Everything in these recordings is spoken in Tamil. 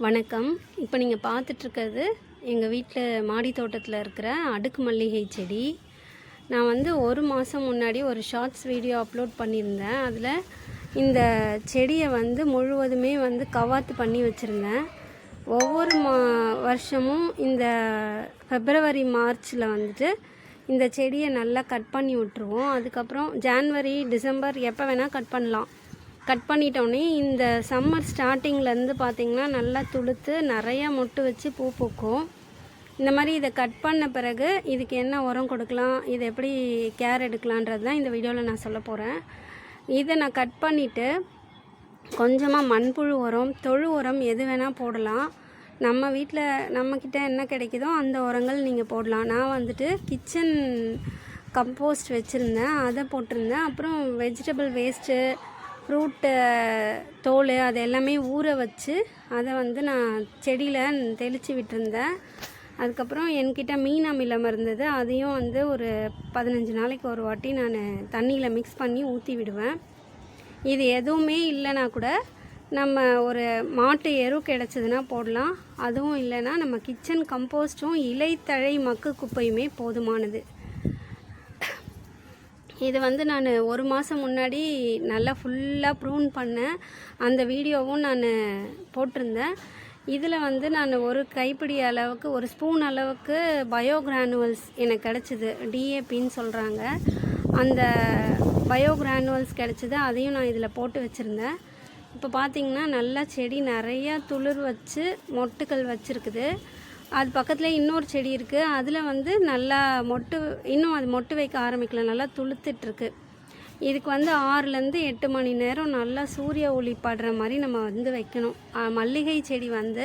வணக்கம். இப்போ நீங்கள் பார்த்துட்ருக்கிறது எங்கள் வீட்டில் மாடி தோட்டத்தில் இருக்கிற அடுக்கு மல்லிகை செடி. நான் வந்து ஒரு மாதம் முன்னாடி ஒரு ஷார்ட்ஸ் வீடியோ அப்லோட் பண்ணியிருந்தேன். அதில் இந்த செடியை வந்து முழுவதுமே வந்து கவாத்து பண்ணி வச்சுருந்தேன். ஒவ்வொரு வருஷமும் இந்த February மார்ச்சில் வந்துட்டு இந்த செடியை நல்லா கட் பண்ணி விட்டுருவோம். அதுக்கப்புறம் January December எப்போ வேணால் கட் பண்ணலாம். கட் பண்ணிட்டோன்னே இந்த சம்மர் ஸ்டார்டிங்லேருந்து பார்த்திங்கன்னா நல்லா துளுத்து நிறையா மொட்டு வச்சு பூ பூக்கும். இந்த மாதிரி இதை கட் பண்ண பிறகு இதுக்கு என்ன உரம் கொடுக்கலாம், இதை எப்படி கேர் எடுக்கலான்றது தான் இந்த வீடியோவில் நான் சொல்ல போகிறேன். இதை நான் கட் பண்ணிவிட்டு கொஞ்சமாக மண்புழு உரம், தொழு உரம் எது வேணால் போடலாம். நம்ம வீட்டில் நம்மக்கிட்ட என்ன கிடைக்குதோ அந்த உரங்கள் நீங்கள் போடலாம். நான் வந்துட்டு கிச்சன் கம்போஸ்ட் வச்சுருந்தேன், அதை போட்டிருந்தேன். அப்புறம் வெஜிடபிள் வேஸ்ட்டு, ஃப்ரூட்டு தோல் அது எல்லாமே ஊற வச்சு அதை வந்து நான் செடியில் தெளித்து விட்டுருந்தேன். அதுக்கப்புறம் என்கிட்ட மீன் அமிலம் இருந்தது, அதையும் வந்து ஒரு 15 நாளைக்கு ஒரு வாட்டி நான் தண்ணியில் மிக்ஸ் பண்ணி ஊற்றி விடுவேன். இது எதுவுமே இல்லைனா கூட நம்ம ஒரு மாட்டு எரு கிடச்சதுன்னா போடலாம். அதுவும் இல்லைன்னா நம்ம கிச்சன் கம்போஸ்ட்டும் இலைத்தழை மக்கு குப்பையுமே போதுமானது. இது வந்து நான் ஒரு மாதம் முன்னாடி நல்லா ஃபுல்லாக ப்ரூன் பண்ணேன். அந்த வீடியோவும் நான் போட்டிருந்தேன். இதில் வந்து நான் ஒரு கைப்பிடி அளவுக்கு, ஒரு ஸ்பூன் அளவுக்கு பயோகிரானுவல்ஸ் எனக்கு கிடச்சிது. டிஏபின்னு சொல்கிறாங்க. அந்த பயோகிரானுவல்ஸ் கிடச்சிது, அதையும் நான் இதில் போட்டு வச்சுருந்தேன். இப்போ பார்த்திங்கன்னா நல்லா செடி நிறையா துளிர் வச்சு மொட்டுக்கள் வச்சுருக்குது. அது பக்கத்தில் இன்னொரு செடி இருக்குது, அதில் வந்து நல்லா இன்னும் அது மொட்டு வைக்க ஆரம்பிக்கல, நல்லா துளுத்துட்ருக்கு. இதுக்கு வந்து 6லேருந்து 8 மணி நேரம் நல்லா சூரிய ஒளி படுற மாதிரி நம்ம வந்து வைக்கணும். மல்லிகை செடி வந்து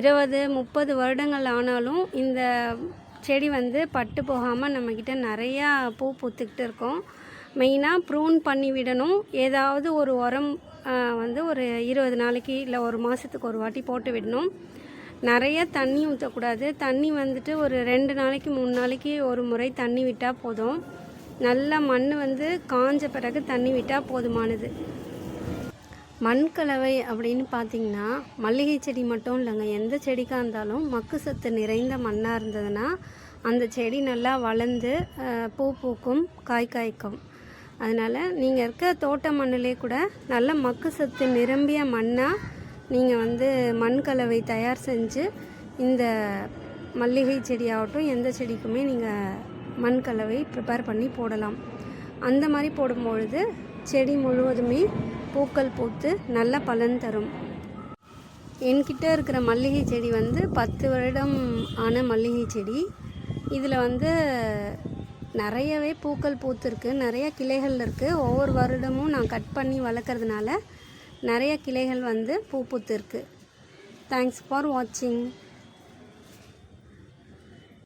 20-30 வருடங்கள் ஆனாலும் இந்த செடி வந்து பட்டு போகாமல் நம்மக்கிட்ட நிறையா பூ பூத்துக்கிட்டு இருக்கும். மெயினாக ப்ரூன் பண்ணி விடணும். ஏதாவது ஒரு உரம் வந்து ஒரு 20 நாளைக்கு இல்லை ஒரு மாதத்துக்கு ஒரு வாட்டி போட்டு விடணும். நிறைய தண்ணி ஊற்றக்கூடாது. தண்ணி வந்துட்டு ஒரு 2 நாளைக்கு 3 நாளைக்கு ஒரு முறை தண்ணி விட்டால் போதும். நல்லா மண் வந்து காஞ்ச பிறகு தண்ணி விட்டால் போதுமானது. மண் கலவை அப்படின்னு பார்த்திங்கன்னா மல்லிகை செடி மட்டும் இல்லைங்க, எந்த செடிக்காக இருந்தாலும் மக்கு சத்து நிறைந்த மண்ணாக இருந்ததுன்னா அந்த செடி நல்லா வளர்ந்து பூ பூக்கும், காய் காய்க்கும். அதனால் நீங்கள் இருக்க தோட்ட மண்ணிலே கூட நல்ல மக்கு சத்து நிரம்பிய மண்ணாக நீங்கள் வந்து மண் கலவை தயார் செஞ்சு இந்த மல்லிகை செடியாகட்டும் எந்த செடிக்குமே நீங்கள் மண் கலவை ப்ரிப்பேர் பண்ணி போடலாம். அந்த மாதிரி போடும்பொழுது செடி முழுவதுமே பூக்கள் பூத்து நல்ல பலன் தரும். என்கிட்ட இருக்கிற மல்லிகை செடி வந்து 10 வருடம் ஆன மல்லிகை செடி. இதில் வந்து நிறையவே பூக்கள் பூத்துருக்கு, நிறைய கிளைகள் இருக்குது. ஒவ்வொரு வருடமும் நான் கட் பண்ணி வளர்க்குறதுனால நிறைய கிளைகள் வந்து பூ பூத்துருக்கு. தேங்க்ஸ் ஃபார் வாட்சிங்.